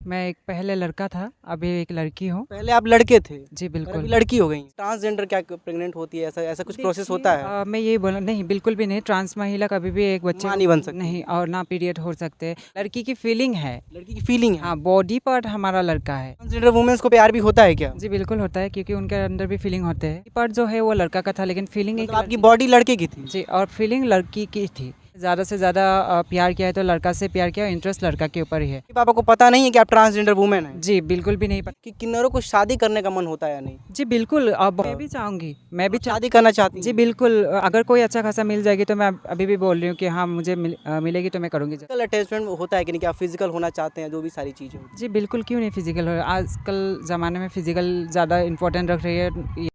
मैं एक पहले लड़का था, अभी एक लड़की हूँ। पहले आप लड़के थे जी, और अभी बिल्कुल। लड़की हो गई। ट्रांसजेंडर क्या प्रेग्नेंट होती है, ऐसा ऐसा कुछ प्रोसेस देखिए होता है? मैं यही बोला नहीं, बिल्कुल भी नहीं, ट्रांस महिला कभी भी एक बच्चे माँ को नहीं बन सकती। नहीं और ना पीरियड हो सकते। लड़की की फीलिंग है। लड़की की फीलिंग है। हाँ, बॉडी पार्ट हमारा लड़का है। ट्रांसजेंडर वुमेन्स को प्यार भी होता है क्या? जी, बिल्कुल होता है क्योंकि उनके अंदर भी फीलिंग होते हैं। पार्ट जो है वो लड़का का था लेकिन फीलिंग एक मतलब आपकी लड़की। बॉडी लड़के की थी? जी, और फीलिंग लड़की की थी। ज़्यादा से ज़्यादा प्यार किया है तो लड़का से प्यार किया, इंटरेस्ट लड़का के ऊपर ही है। कि पापा को पता नहीं है कि आप ट्रांसजेंडर वुमेन हैं? जी, बिल्कुल भी नहीं पता। कि किन्नरों को शादी करने का मन होता है या नहीं? जी, बिल्कुल। अब मैं भी चाहूँगी, मैं भी आप शादी करना चाहती जी, हैं? बिल्कुल। अगर कोई अच्छा खासा मिल जाएगी तो मैं अभी भी बोल रही हूँ कि हाँ, मुझे मिलेगी तो मैं करूँगी। फिजिकल अटैचमेंट होता है कि नहीं, कि आप फिजिकल होना चाहते हैं, जो भी सारी चीज़ें होती जी, बिल्कुल, क्यों नहीं फिज़िकल हो, आजकल ज़माने में फिज़िकल ज़्यादा इम्पोर्टेंट रख रही है। हैं।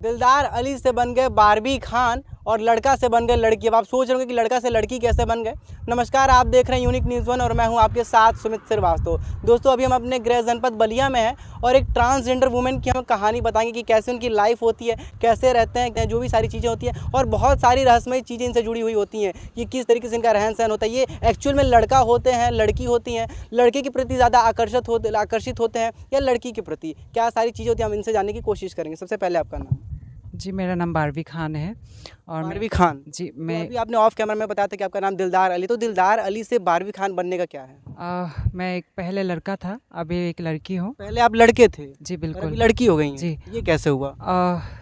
दिलदार अली से बन गए बारबी खान और लड़का से बन गए लड़की। अब आप सोच रहे होंगे कि लड़का से लड़की कैसे बन गए। नमस्कार, आप देख रहे हैं यूनिक न्यूज़ वन और मैं हूं आपके साथ सुमित श्रीवास्तव। दोस्तों, अभी हम अपने गृह जनपद बलिया में हैं और एक ट्रांसजेंडर वुमेन की हम कहानी बताएंगे कि कैसे उनकी लाइफ होती है, कैसे रहते हैं, जो भी सारी चीज़ें होती हैं और बहुत सारी रहस्यमय चीज़ें इनसे जुड़ी हुई होती हैं कि किस तरीके से इनका रहन सहन होता है। ये एक्चुअल में लड़का होते हैं, लड़की होती हैं, लड़के के प्रति ज़्यादा आकर्षित होते हैं या लड़की के प्रति, क्या सारी चीज़ें होती हैं, हम इनसे जानने की कोशिश करेंगे। सबसे पहले आपका नाम? जी, मेरा नाम बारवी खान है और मैं बारबी खान। जी, तो मैं अभी आपने ऑफ कैमरा में बताया था कि आपका नाम दिलदार अली, तो दिलदार अली से बारबी खान बनने का क्या है? मैं एक पहले लड़का था, अभी एक लड़की हूँ। पहले आप लड़के थे जी, और अभी बिल्कुल। लड़की हो गई हैं, जी। ये कैसे हुआ?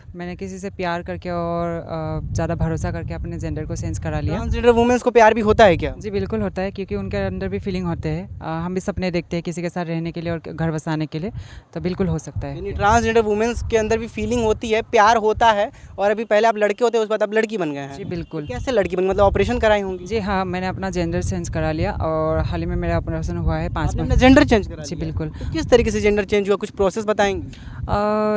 मैंने किसी से प्यार करके और ज़्यादा भरोसा करके अपने जेंडर को चेंज करा लिया। ट्रांसजेंडर वुमेन्स को प्यार भी होता है क्या? जी, बिल्कुल होता है क्योंकि उनके अंदर भी फीलिंग होते हैं। हम भी सपने देखते हैं किसी के साथ रहने के लिए और घर बसाने के लिए, तो बिल्कुल हो सकता यानी है। ट्रांसजेंडर वुमेन्स के अंदर भी फीलिंग होती है, प्यार होता है और अभी पहले आप लड़के होते हैं, उसके बाद आप लड़की बन गए हैं। जी, तो बिल्कुल। कैसे लड़की बन, मतलब ऑपरेशन कराई होंगी? जी हाँ, मैंने अपना जेंडर चेंज करा लिया और हाल ही में मेरा ऑपरेशन हुआ है 5 आपने माह। अपना जेंडर चेंज करा जी, लिया? बिल्कुल। तो किस तरीके से जेंडर चेंज हुआ, कुछ प्रोसेस बताएंगे?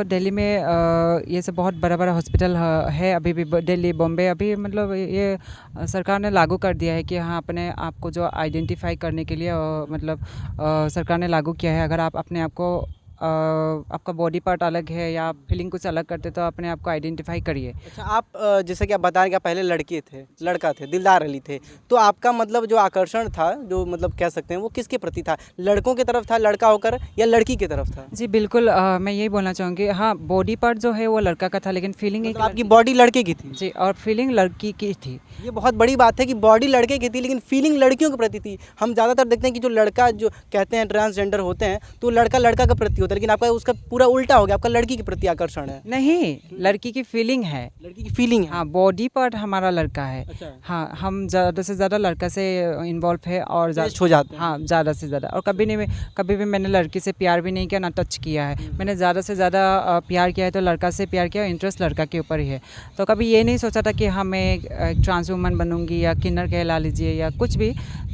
दिल्ली में ये सब बहुत बड़ा-बड़ा हॉस्पिटल है अभी भी, दिल्ली, बॉम्बे अभी मतलब ये सरकार ने लागू कर दिया है कि हाँ, अपने आप को जो आइडेंटिफ़ाई करने के लिए मतलब सरकार ने लागू किया है। अगर आप अपने आप को आपका बॉडी पार्ट अलग है या फीलिंग कुछ अलग करते तो अपने आप को आइडेंटिफ़ाई करिए। अच्छा, आप जैसे कि आप बता रहे हैं कि आप पहले लड़के थे, लड़का थे, दिलदार अली थे, तो आपका मतलब जो आकर्षण था, जो मतलब कह सकते हैं, वो किसके प्रति था? लड़कों की तरफ था लड़का होकर या लड़की की तरफ था? जी, बिल्कुल। मैं यही बोलना चाहूँगी, हाँ, बॉडी पार्ट जो है वो लड़का का था लेकिन फीलिंग एक मतलब आपकी लड़की। बॉडी लड़के की थी? जी, और फीलिंग लड़की की थी। ये बहुत बड़ी बात है कि बॉडी लड़के की थी लेकिन फीलिंग लड़कियों के प्रति थी। हम ज़्यादातर देखते हैं कि जो लड़का जो कहते हैं ट्रांसजेंडर होते हैं, तो लड़का लड़का के प्रति होता है, लेकिन आपका उसका पूरा उल्टा हो गया, आपका लड़की के प्रति आकर्षण है। नहीं, लड़की की फीलिंग है। लड़की की फीलिंग है। हाँ, बॉडी पार्ट हमारा लड़का है। अच्छा। हाँ, हम ज़्यादा से ज़्यादा लड़का से इन्वॉल्व है और अटैच्ड हो जाते हैं। हाँ, ज़्यादा से ज़्यादा और कभी भी मैंने लड़की से प्यार भी नहीं किया, ना टच किया है। मैंने ज़्यादा से ज़्यादा प्यार किया है तो लड़का से प्यार किया, इंटरेस्ट लड़का के ऊपर ही है। तो कभी ये नहीं सोचा था कि हाँ, मैं एक ट्रांस वुमन बनूँगी या किन्नर कहला लीजिए या कुछ भी,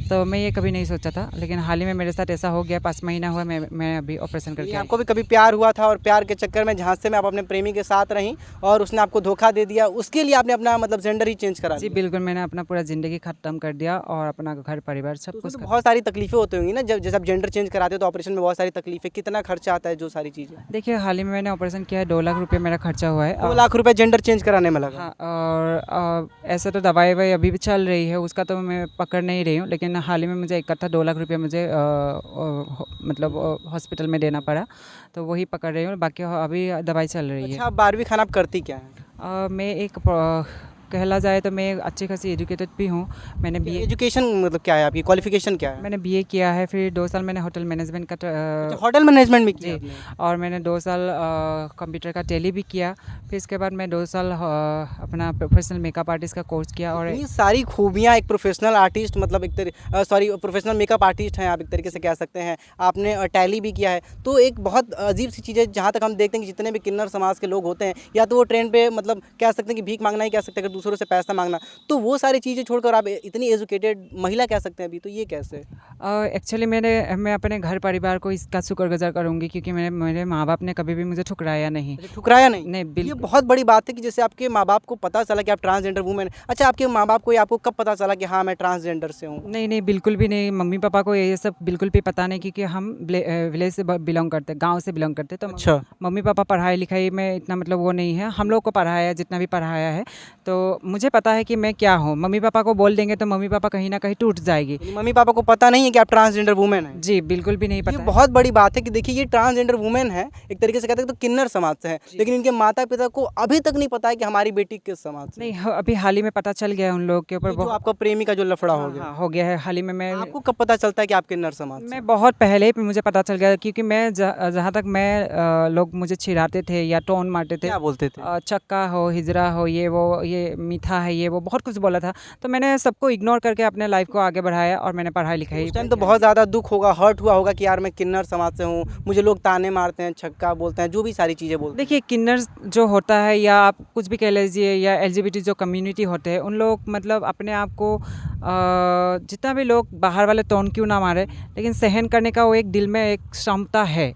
तो मैं ये कभी नहीं सोचा था। लेकिन हाल ही में मेरे साथ ऐसा हो गया, 5 महीना हुआ मैं अभी ऑपरेशन करके आई। आपको भी कभी प्यार हुआ था और प्यार के चक्कर में झांसे में आप अपने प्रेमी के साथ रहीं और उसने आपको धोखा दे दिया, उसके लिए आपने अपना मतलब जेंडर ही चेंज करा जी, लिया? बिल्कुल, मैंने अपना पूरा ज़िंदगी ख़त्म कर दिया और अपना घर परिवार सब तो कुछ उसमें तो बहुत सारी तकलीफें होती होंगी ना, जब जैसे आप जेंडर चेंज कराते हो तो ऑपरेशन में बहुत सारी तकलीफें, कितना खर्चा आता है, जो सारी चीज़ें? देखिए, हाल ही में मैंने ऑपरेशन किया है, 2 लाख रुपए मेरा खर्चा हुआ है। 2 लाख रुपए जेंडर चेंज कराने में लगा? हाँ, और ऐसे तो दवाई-ववाई अभी भी चल रही है, उसका तो मैं पकड़ नहीं रही हूँ, लेकिन हाल ही में मुझे इकट्ठा 2 लाख रुपए मुझे मतलब हॉस्पिटल में देना पड़ा, तो वही पकड़ रही हूँ, बाकी अभी दवाई चल रही है। अच्छा, आप 12वीं खान आप करती क्या हैं? मैं एक कहला जाए तो मैं अच्छी खासी एजुकेटेड भी हूँ। मैंने बीए एजुकेशन मतलब क्या है, आपकी क्वालिफिकेशन क्या है? मैंने बीए किया है, फिर 2 साल मैंने होटल मैनेजमेंट का अच्छा, होटल मैनेजमेंट में किया जी, आपने? और मैंने 2 साल कंप्यूटर का टैली भी किया। फिर इसके बाद मैं 2 साल अपना प्रोफेशनल मेकअप आर्टिस्ट का कोर्स किया और इतनी सारी खूबियाँ एक प्रोफेशनल आर्टिस्ट, मतलब सॉरी, प्रोफेशनल मेकअप आर्टिस्ट हैं आप, एक तरीके से कह सकते हैं। आपने टैली भी किया है, तो एक बहुत अजीब सी चीज़ है, जहाँ तक हम देखते हैं कि जितने भी किन्नर समाज के लोग होते हैं, या तो वो ट्रेन पे मतलब कह सकते हैं कि भीख मांगना ही कह सकते हैं, अगर दूसरों से पैसा मांगना, तो वो सारी चीज़ें छोड़कर आप इतनी एजुकेटेड महिला कह सकते हैं अभी, तो ये कैसे? एक्चुअली मैं अपने घर परिवार को इसका शुक्रगुज़ार करूँगी क्योंकि मेरे माँ-बाप ने कभी भी मुझे ठुकराया नहीं। अच्छा, ठुकराया नहीं? नहीं, ये बिल्कुल। बहुत बड़ी बात है कि जैसे आपके माँ-बाप को पता चला कि आप ट्रांसजेंडर वुमन हैं। अच्छा, आपके माँ-बाप को या आपको कब पता चला कि हाँ, मैं ट्रांसजेंडर से हूँ? नहीं, नहीं, बिल्कुल भी नहीं। मम्मी-पापा को ये सब बिल्कुल भी पता नहीं क्योंकि हम विलेज से बिलॉन्ग करते हैं, गाँव से बिलॉन्ग करते हैं, तो अच्छा। मम्मी-पापा पढ़ाई-लिखाई में इतना मतलब वो नहीं है। हम लोग को पढ़ाया है, जितना भी पढ़ाया है, तो मुझे पता है कि मैं क्या हूँ, मम्मी पापा को बोल देंगे तो मम्मी पापा कहीं ना कहीं टूट जाएगी। यानी मम्मी पापा को पता नहीं है कि आप ट्रांसजेंडर वुमेन हैं? जी बिल्कुल भी नहीं ये पता है। बहुत बड़ी बात है कि देखिए ये ट्रांसजेंडर वुमेन है, एक तरीके से कहते हैं तो किन्नर समाज से है, लेकिन इनके माता पिता को अभी तक नहीं पता है कि हमारी बेटी किस समाज से है। नहीं अभी हाल ही में पता चल गया है उन लोगों के ऊपर ये जो आपका प्रेमी का जो लफड़ा हो गया, हाँ हो गया है हाल ही में। मैं आपको कब पता चलता है कि आप किन्नर समाज से मैं हैं? बहुत पहले ही मुझे पता चल गया, क्योंकि मैं जहाँ तक मैं लोग मुझे चिढ़ाते थे या टोन मारते थे, क्या बोलते थे? चक्का हो, हिजरा हो, ये वो, ये मीठा है, ये वो बहुत कुछ बोला था। तो मैंने सबको इग्नोर करके अपने लाइफ को आगे बढ़ाया और मैंने पढ़ाई लिखाई उस टाइम पर तो बहुत ज़्यादा दुख होगा, हर्ट हुआ होगा कि यार मैं किन्नर समाज से हूँ, मुझे लोग ताने मारते हैं, छक्का बोलते हैं, जो भी सारी चीज़ें बोलते हैं। देखिए किन्नर जो होता है या आप कुछ भी कह लीजिए, या एलजीबीटी जो कम्युनिटी होते हैं, उन लोग मतलब अपने आप को जितना भी लोग बाहर वाले टोन क्यों ना मारे, लेकिन सहन करने का वो एक दिल में एक क्षमता है।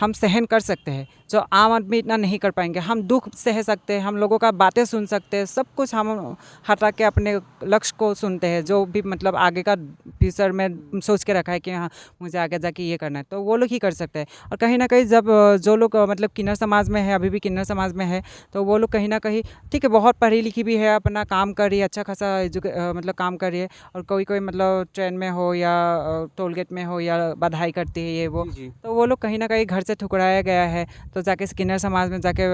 हम सहन कर सकते हैं जो आम आदमी इतना नहीं कर पाएंगे। हम दुख सह सकते हैं, हम लोगों का बातें सुन सकते हैं, सब कुछ हम हटा के अपने लक्ष्य को सुनते हैं, जो भी मतलब आगे का फ्यूचर में सोच के रखा है कि हाँ मुझे आगे जाके ये करना है, तो वो लोग ही कर सकते हैं। और कहीं ना कहीं जब जो लोग मतलब किन्नर समाज में है, अभी भी किन्नर समाज में है, तो वो लोग कहीं ना कहीं ठीक है, बहुत पढ़ी लिखी भी है, अपना काम कर रही है, अच्छा खासा मतलब काम कर रही है, और कोई कोई मतलब ट्रेन में हो या टोल गेट में हो या बधाई करती है ये वो, जी। तो वो लोग कहीं ना कहीं घर से ठुकराया गया है, तो जाके किन्नर समाज में जाके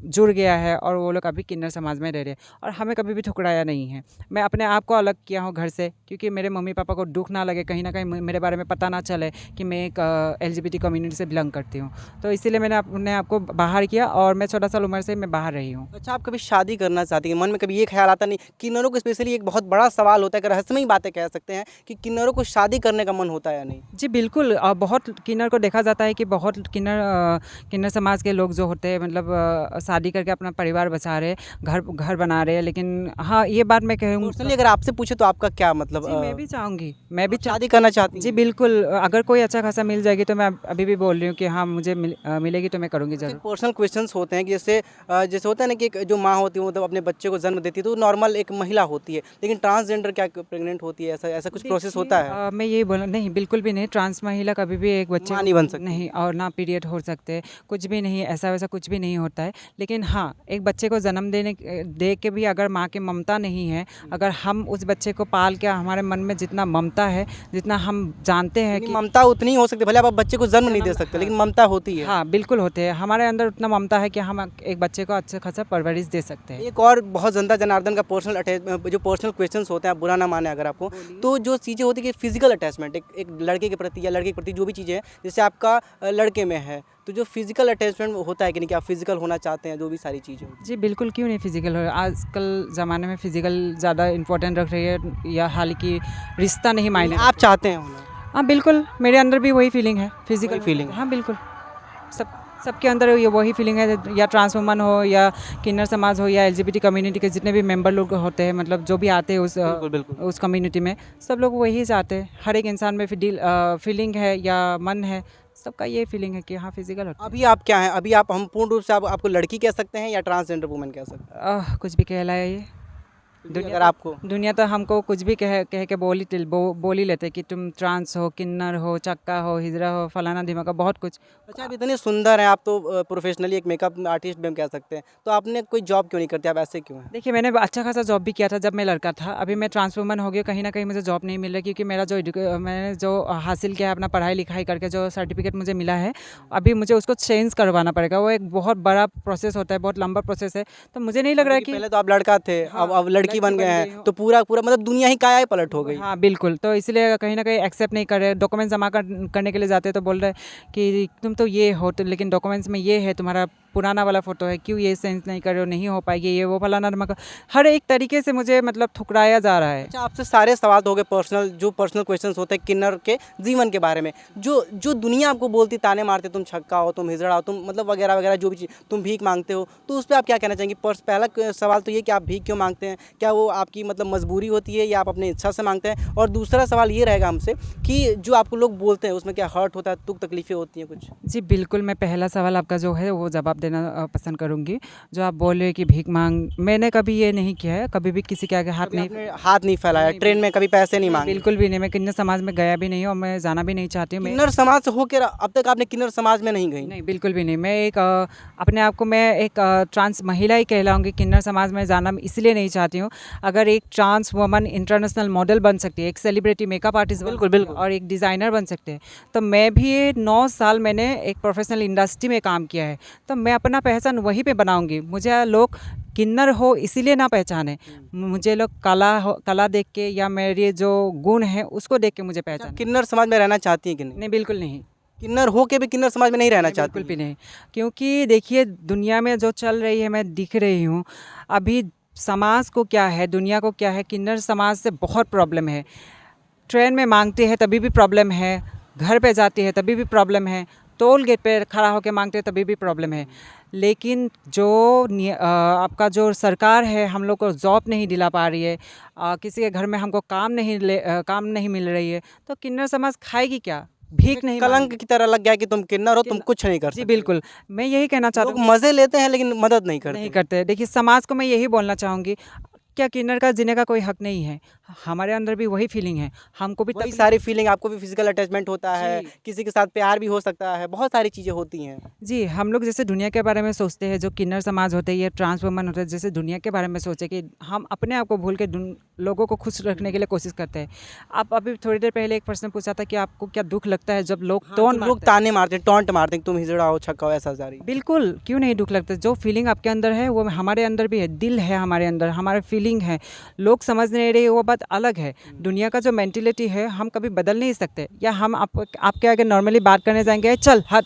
जुड़ गया है, और वो लोग अभी किन्नर समाज में रह रहे हैं। और हमें कभी भी ठुकराया नहीं है। मैं अपने आप को अलग किया हूँ घर से, क्योंकि मेरे मम्मी पापा को दुख ना लगे, कहीं ना कहीं मेरे बारे में पता ना चले कि मैं एक एलजीबीटी कम्युनिटी से बिलोंग करती हूँ। तो इसीलिए मैंने अपने आप को बाहर किया, और मैं 14 साल उम्र से मैं बाहर रही हूँ। अच्छा, आप कभी शादी करना चाहती हैं? मन में कभी ये ख्याल आता नहीं? किन्नरों को स्पेशली एक बहुत बड़ा सवाल होता है, कि रहस्यमयी बातें कह सकते हैं कि किन्नरों को शादी करने का मन होता है या नहीं? जी बिल्कुल, बहुत किन्नर को देखा जाता है कि बहुत किन्नर समाज के लोग जो होते हैं मतलब शादी करके अपना परिवार बचा रहे, घर घर बना रहे हैं। लेकिन हाँ ये बात मैं कहूँगी, पर्सनली अगर आपसे पूछे तो आपका क्या मतलब जी मैं भी चाहूँगी, मैं भी आप शादी करना चाहती जी हैं? बिल्कुल, अगर कोई अच्छा खासा मिल जाएगी तो मैं अभी भी बोल रही हूँ कि हाँ मुझे मिलेगी तो मैं करूँगी ज़रूर। पर्सनल क्वेश्चंस होते हैं कि जैसे होता है ना कि एक जो माँ होती है वो मतलब अपने बच्चे को जन्म देती है तो नॉर्मल एक महिला होती है, लेकिन ट्रांसजेंडर क्या प्रेग्नेंट होती है, ऐसा ऐसा कुछ प्रोसेस होता है? मैं यही बोला नहीं, बिल्कुल भी नहीं, ट्रांस महिला कभी भी एक बच्चे माँ को नहीं बन सकती। नहीं, और ना पीरियड हो सकते, कुछ भी नहीं, ऐसा वैसा कुछ भी नहीं होता है। लेकिन हाँ एक बच्चे को जन्म दे के भी अगर माँ की ममता नहीं है, अगर हम उस बच्चे को पाल के हमारे मन में जितना ममता है, जितना हम जानते हैं यानी कि ममता उतनी हो सकती है, भले आप बच्चे को जन्म नहीं दे सकते, लेकिन ममता होती है। हाँ बिल्कुल होते हैं, हमारे अंदर उतना ममता है कि हम एक बच्चे को अच्छा खासा परवरिश दे सकते हैं। एक और बहुत जनता जनार्दन का पर्सनल अटैच जो पर्सनल क्वेश्चंस होते हैं, आप बुरा ना माने अगर आपको, तो जो चीज़ें होती है कि फिजिकल अटैचमेंट एक लड़के के प्रति या लड़के के प्रति जो भी चीज़ें हैं, जैसे आपका लड़के में है, तो जो फिजिकल अटैचमेंट होता है कि नहीं, कि आप फिजिकल होना चाहते हैं, जो भी सारी चीज़ें होती जी बिल्कुल, क्यों नहीं फिजिकल हो, आजकल ज़माने में फिजिकल ज़्यादा इम्पोर्टेंट रख रही है, या हालांकि रिश्ता नहीं हैं। मायने आप चाहते हैं होना? हाँ बिल्कुल, मेरे अंदर भी वही फीलिंग है, फिजिकल वही feeling है। हाँ बिल्कुल, सबके अंदर ये वही फीलिंग है, या ट्रांस वुमन हो या किन्नर समाज हो या एलजीबीटी कम्युनिटी के जितने भी मेंबर लोग होते हैं, मतलब जो भी आते हैं बिल्कुल बिल्कुल। उस कम्युनिटी में, सब लोग वही चाहते हैं। हर एक इंसान में फीलिंग है या मन है, सबका ये फीलिंग है कि हाँ फिजिकल होता अभी आप क्या हैं? अभी आप हम पूर्ण रूप से आपको लड़की कह सकते हैं या ट्रांसजेंडर वुमन कह सकते हैं? है। कुछ भी कहलाए ये अगर आपको दुनिया तो हमको कुछ भी कह कह के बोल ही लेते कि तुम ट्रांस हो, किन्नर हो, चक्का हो, हिजरा हो, फलाना ढिमाका, बहुत कुछ। अच्छा, आप इतने सुंदर हैं, आप तो प्रोफेशनली एक मेकअप आर्टिस्ट भी हम कह सकते हैं, तो आपने कोई जॉब क्यों नहीं करते, आप ऐसे क्यों हैं? देखिए मैंने अच्छा खासा जॉब भी किया था जब मैं लड़का था, अभी मैं ट्रांस वुमन हो गया, कहीं ना कहीं मुझे जॉब नहीं मिल रही, क्योंकि मेरा मैंने जो हासिल किया है अपना पढ़ाई लिखाई करके, जो सर्टिफिकेट मुझे मिला है, अभी मुझे उसको चेंज करवाना पड़ेगा। वो एक बहुत बड़ा प्रोसेस होता है, बहुत लंबा प्रोसेस है, तो मुझे नहीं लग रहा है कि पहले तो आप लड़का थे, हाँ, अब लड़की लड़की बन बन गए गई हैं, हूँ। तो पूरा पूरा मतलब दुनिया ही काया पलट हो गई। हाँ बिल्कुल, तो इसलिए कहीं ना कहीं एक्सेप्ट नहीं कर रहे, डॉक्यूमेंट्स जमा करने के लिए जाते हैं तो बोल रहे हैं कि तुम तो ये हो, तो लेकिन डॉक्यूमेंट्स में ये है, तुम्हारा पुराना वाला फ़ोटो है, क्यों ये सेंस नहीं कर रहे हो, नहीं हो पाएगी, ये वो फलाना ढिमाका, हर एक तरीके से मुझे मतलब ठुकराया जा रहा है। अच्छा, आपसे सारे सवाल तो हो गए पर्सनल, जो पर्सनल क्वेश्चंस होते हैं किन्नर के जीवन के बारे में, जो जो दुनिया आपको बोलती, ताने मारते, तुम छक्का हो, तुम हिजड़ा हो, तुम मतलब वगैरह वगैरह जो भी चीज़, तुम भीख मांगते हो, तो उस पर आप क्या कहना चाहेंगे? पहला सवाल तो ये कि आप भीख क्यों मांगते हैं, क्या वो आपकी मतलब मजबूरी होती है या आप अपनी इच्छा से मांगते हैं? और दूसरा सवाल ये रहेगा हमसे कि जो आपको लोग बोलते हैं उसमें क्या हर्ट होता है, दुख तकलीफ़ें होती हैं कुछ? जी, बिल्कुल, मैं पहला सवाल आपका जो है वो जवाब देना पसंद करूँगी। जो आप बोल रहे हैं कि भीख माँग, मैंने कभी ये नहीं किया है, कभी भी किसी के आगे हाथ कभी नहीं। आपने हाथ नहीं फैलाया, नहीं, ट्रेन में कभी पैसे नहीं माँगे? बिल्कुल भी नहीं, मैं किन्नर समाज में गया भी नहीं हूँ और मैं जाना भी नहीं चाहती हूँ। मैं किन्नर समाज से होकर अब तक आपने किन्नर समाज में नहीं गई? नहीं, बिल्कुल भी नहीं। मैं एक अपने आप को मैं एक ट्रांस महिला ही कहलाऊँगी, किन्नर समाज में जाना इसलिए नहीं चाहती हूँ। अगर एक ट्रांस वुमन इंटरनेशनल मॉडल बन सकती है, एक सेलिब्रिटी मेकअप आर्टिस्ट बिल्कुल, बन सकती है बिल्कुल। और एक डिज़ाइनर बन सकते हैं, तो मैं भी 9 साल मैंने एक प्रोफेशनल इंडस्ट्री में काम किया है, तो मैं अपना पहचान वहीं पे बनाऊँगी। मुझे लोग किन्नर हो इसीलिए ना पहचाने, मुझे लोग कला देख के या मेरे जो गुण हैं उसको देख के मुझे अच्छा, पहचाने। किन्नर समाज में रहना चाहती हैं कि नहीं? नहीं, बिल्कुल नहीं। किन्नर हो के भी किन्नर समाज में नहीं रहना नहीं, चाहती बिल्कुल भी हैं? नहीं। क्योंकि देखिए दुनिया में जो चल रही है मैं दिख रही हूँ। अभी समाज को क्या है, दुनिया को क्या है, किन्नर समाज से बहुत प्रॉब्लम है। ट्रेन में माँगते हैं तभी भी प्रॉब्लम है, घर पे जाती है तभी भी प्रॉब्लम है, टोल गेट पे खड़ा होके माँगते हैं तभी भी प्रॉब्लम है। लेकिन जो आपका जो सरकार है हम लोग को जॉब नहीं दिला पा रही है, किसी के घर में हमको काम नहीं मिल रही है, तो किन्नर समाज खाएगी क्या? भीख नहीं कलंक माँगेगी। की तरह लग गया है कि तुम किन्नर हो, तुम कुछ नहीं कर जी, सकते। बिल्कुल। मैं यही कहना चाहता लोग हूँ मज़े लेते हैं लेकिन मदद नहीं करते। नहीं करते। देखिए समाज को मैं यही बोलना चाहूँगी, क्या किन्नर का जीने का कोई हक नहीं है? हमारे अंदर भी वही फीलिंग है, हमको भी वही तकलीफ। सारी फीलिंग, आपको भी फिजिकल अटैचमेंट होता है, जी। किसी के साथ प्यार भी हो सकता है, बहुत सारी चीज़ें होती हैं। जी, हम लोग जैसे दुनिया के बारे में सोचते हैं, जो किन्नर समाज होते हैं, ये ट्रांस वुमन होते हैं, जैसे दुनिया के बारे में सोचे कि हम अपने आप को भूल के लोगों को खुश रखने के लिए कोशिश करते हैं। आप अभी थोड़ी देर पहले एक प्रश्न पूछा था कि आपको क्या दुःख लगता है जब लोग हाँ, टोन जो लोग मारते हैं? ताने मारते हैं, टॉन्ट मारते हैं कि तुम हिजड़ा हो, छक्का हो, ऐसा सारी। बिल्कुल, क्यों नहीं दुःख लगता? जो फीलिंग आपके अंदर है वो हमारे अंदर भी है, दिल है हमारे अंदर, हमारा फीलिंग है। लोग समझ नहीं रहे वो बात अलग है। दुनिया का जो मेंटालिटी है हम कभी बदल नहीं सकते, या हम आपके आगे नॉर्मली बात करने जाएँगे, चल हट,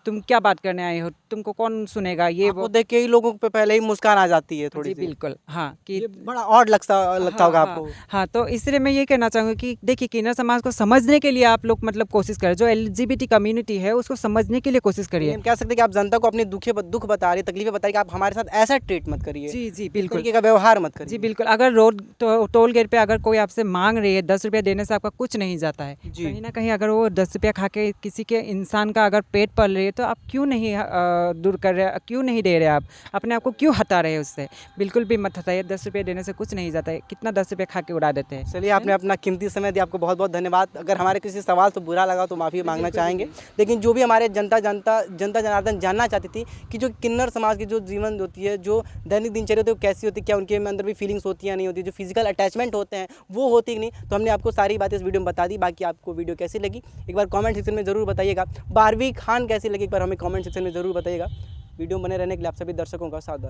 तुम क्या बात करने आए हो? तुमको कौन सुनेगा? ये आपको वो। देख के ही लोगों पे पहले ही मुस्कान आ जाती है जी, थोड़ी-सी। बिल्कुल। हाँ, कि ये बड़ा ऑड लगता हाँ, होगा हाँ, आपको। हाँ, तो इसलिए मैं ये कहना चाहूँगी कि देखिए किन्नर समाज को समझने के लिए आप लोग मतलब कोशिश करें, जो एलजीबीटी कम्युनिटी है उसको समझने के लिए कोशिश यानी करिए। हम कह सकते हैं कि आप जनता को अपने दुःख बता रही है, तकलीफ़ें बता रही है कि आप हमारे साथ ऐसा ट्रीट मत करिए, जी, जी, इस बिल्कुल। तरीके का व्यवहार मत जी, करिए। बिल्कुल। अगर टोल गेट पे अगर कोई आपसे माँग रही है, 10 रुपया देने से आपका कुछ नहीं जाता है। जी। कहीं न कहीं अगर वो 10 रुपया खा के किसी के इंसान का अगर पेट पल रही है, तो आप क्यों नहीं दूर कर रहे, क्यों नहीं दे रहे आप? अपने आप को क्यों हटा रहे हैं उससे? बिल्कुल भी मत हटाइए, 10 रुपया देने से कुछ नहीं जाता है। कितना 10 रुपया खा के उड़ा देते हैं। चलिए, आपने अपना कीमती समय दिया, आपको बहुत-बहुत धन्यवाद। अगर हमारे किसी सवाल तो बुरा लगा तो माफ़ी माँगना चाहेंगे। लेकिन जो भी हमारे जनता जनार्दन जानना चाहती थी कि जो किन्नर समाज की जो जीवन होती है, जो दैनिक दिनचर्या होती है वो कैसी होती है, क्या उनके अंदर भी फीलिंग्स होती हैं या नहीं होती, जो फिजिकल अटैचमेंट होते हैं वो होती कि नहीं, तो हमने आपको सारी बातें इस वीडियो में बता दी। बाकी आपको वीडियो कैसी लगी एक बार कमेंट सेक्शन में ज़रूर बताइएगा। बारहवीं खान कैसी लगी एक बार हमें कमेंट सेक्शन में ज़रूर बताइएगा। वीडियो में बने रहने के लिए आप सभी दर्शकों का सादर